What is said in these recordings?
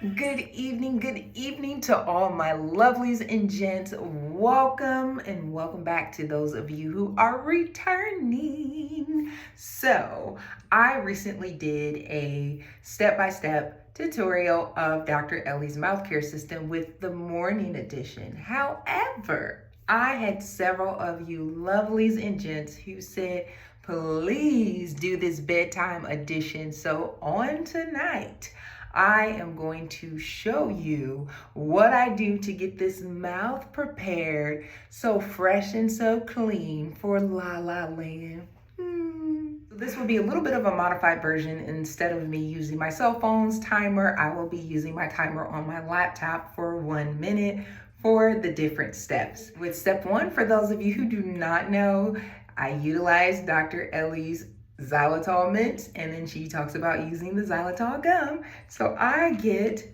Good evening to all my lovelies and gents. Welcome and welcome back to those of you who are returning. So, I recently did a step-by-step tutorial of Dr. Ellie's mouth care system with the morning edition. However, I had several of you lovelies and gents who said, please do this bedtime edition. So, on tonight, I am going to show you what I do to get this mouth prepared so fresh and so clean for La La Land. This will be a little bit of a modified version. Instead of me using my cell phone's timer, I will be using my timer on my laptop for 1 minute for the different steps. With step one, for those of you who do not know, I utilize Dr. Ellie's xylitol mints, and then she talks about using the xylitol gum. So I get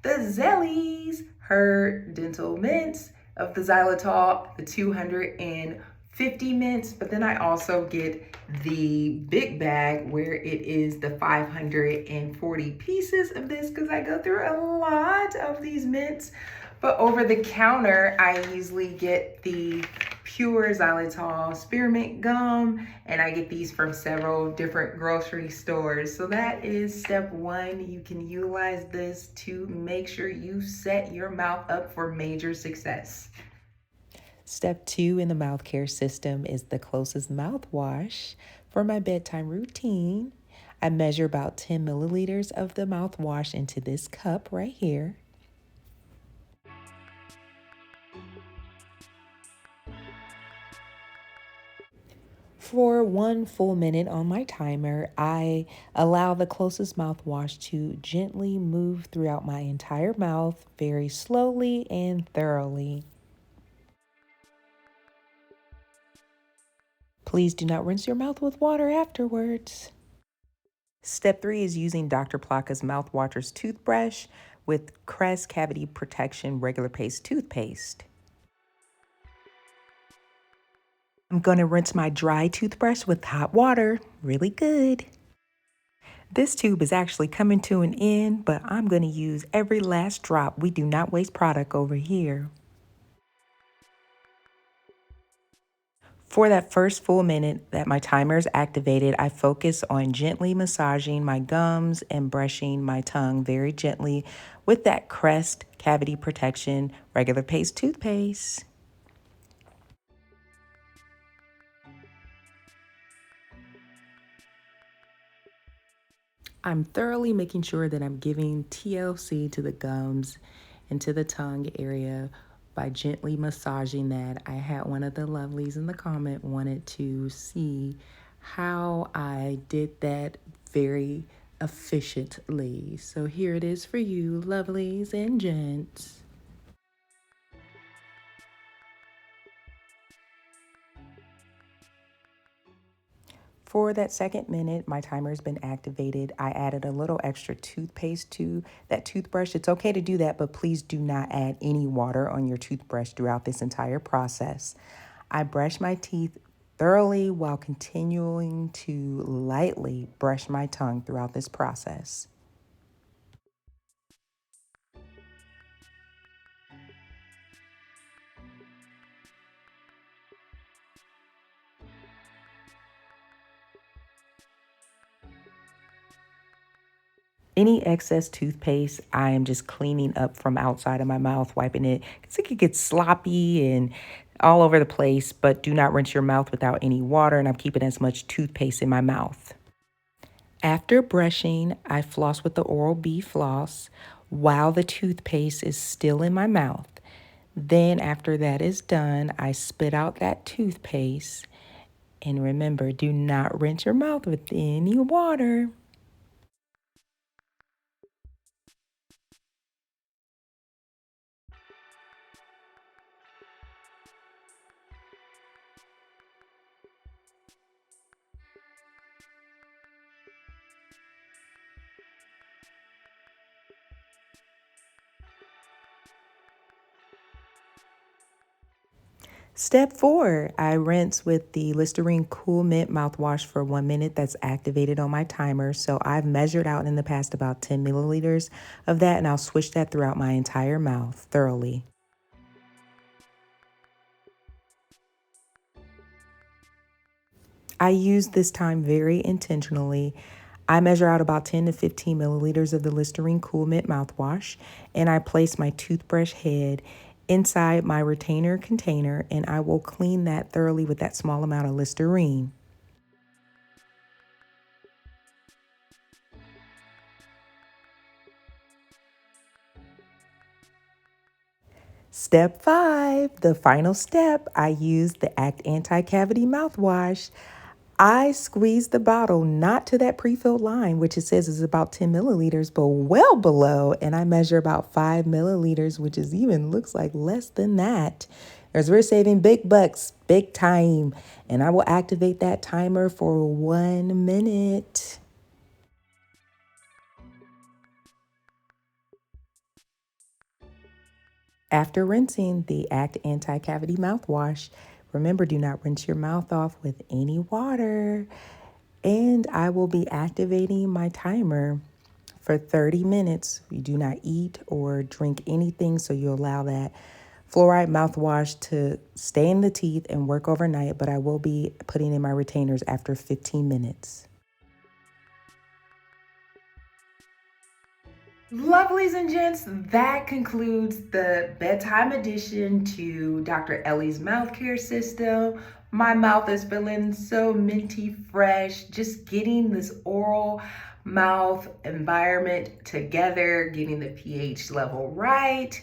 the Zellies, her dental mints of the xylitol, the 250 mints, but then I also get the big bag where it is the 540 pieces of this because I go through a lot of these mints. But over the counter, I usually get the pure xylitol spearmint gum, and I get these from several different grocery stores. So that is step one. You can utilize this to make sure you set your mouth up for major success. Step two in the mouth care system is the closest mouthwash for my bedtime routine. I measure about 10 milliliters of the mouthwash into this cup right here. For 1 full minute on my timer, I allow the closest mouthwash to gently move throughout my entire mouth very slowly and thoroughly. Please do not rinse your mouth with water afterwards. Step 3 is using Dr. Plaka's Mouthwatcher's toothbrush with Crest Cavity Protection Regular Paste toothpaste. I'm going to rinse my dry toothbrush with hot water. Really good. This tube is actually coming to an end, but I'm going to use every last drop. We do not waste product over here. For that first full minute that my timer is activated, I focus on gently massaging my gums and brushing my tongue very gently with that Crest Cavity Protection Regular Paste toothpaste. I'm thoroughly making sure that I'm giving TLC to the gums and to the tongue area by gently massaging that. I had one of the lovelies in the comment wanted to see how I did that very efficiently. So here it is for you, lovelies and gents. For that second minute, my timer has been activated. I added a little extra toothpaste to that toothbrush. It's okay to do that, but please do not add any water on your toothbrush throughout this entire process. I brush my teeth thoroughly while continuing to lightly brush my tongue throughout this process. Any excess toothpaste, I am just cleaning up from outside of my mouth, wiping it. It's like it gets sloppy and all over the place, but do not rinse your mouth without any water, and I'm keeping as much toothpaste in my mouth. After brushing, I floss with the Oral-B floss while the toothpaste is still in my mouth. Then after that is done, I spit out that toothpaste. And remember, do not rinse your mouth with any water. Step 4, I rinse with the Listerine Cool Mint mouthwash for 1 minute. That's activated on my timer. So I've measured out in the past about 10 milliliters of that, and I'll swish that throughout my entire mouth thoroughly. I use this time very intentionally. I measure out about 10 to 15 milliliters of the Listerine Cool Mint mouthwash, and I place my toothbrush head inside my retainer container, and I will clean that thoroughly with that small amount of Listerine. Step 5, the final step, I use the Act Anti-Cavity mouthwash. I squeeze the bottle not to that pre-filled line, which it says is about 10 milliliters, but well below, and I measure about 5 milliliters, which is even looks like less than that. As we're saving big bucks, big time, and I will activate that timer for 1 minute. After rinsing the Act Anti-Cavity mouthwash, remember, do not rinse your mouth off with any water. And I will be activating my timer for 30 minutes. You do not eat or drink anything, so you allow that fluoride mouthwash to stay in the teeth and work overnight, but I will be putting in my retainers after 15 minutes. Lovelies and gents, that concludes the bedtime edition to Dr. Ellie's mouth care system. My mouth is feeling so minty fresh, just getting this oral mouth environment together, getting the pH level right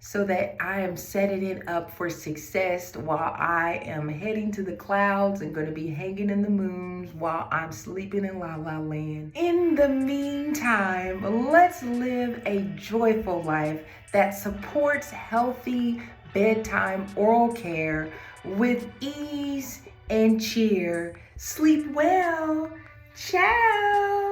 so that I am setting it up for success while I am heading to the clouds and going to be hanging in the moons while I'm sleeping in La La Land. In the meantime, let's live a joyful life that supports healthy bedtime oral care with ease and cheer. Sleep well. Ciao.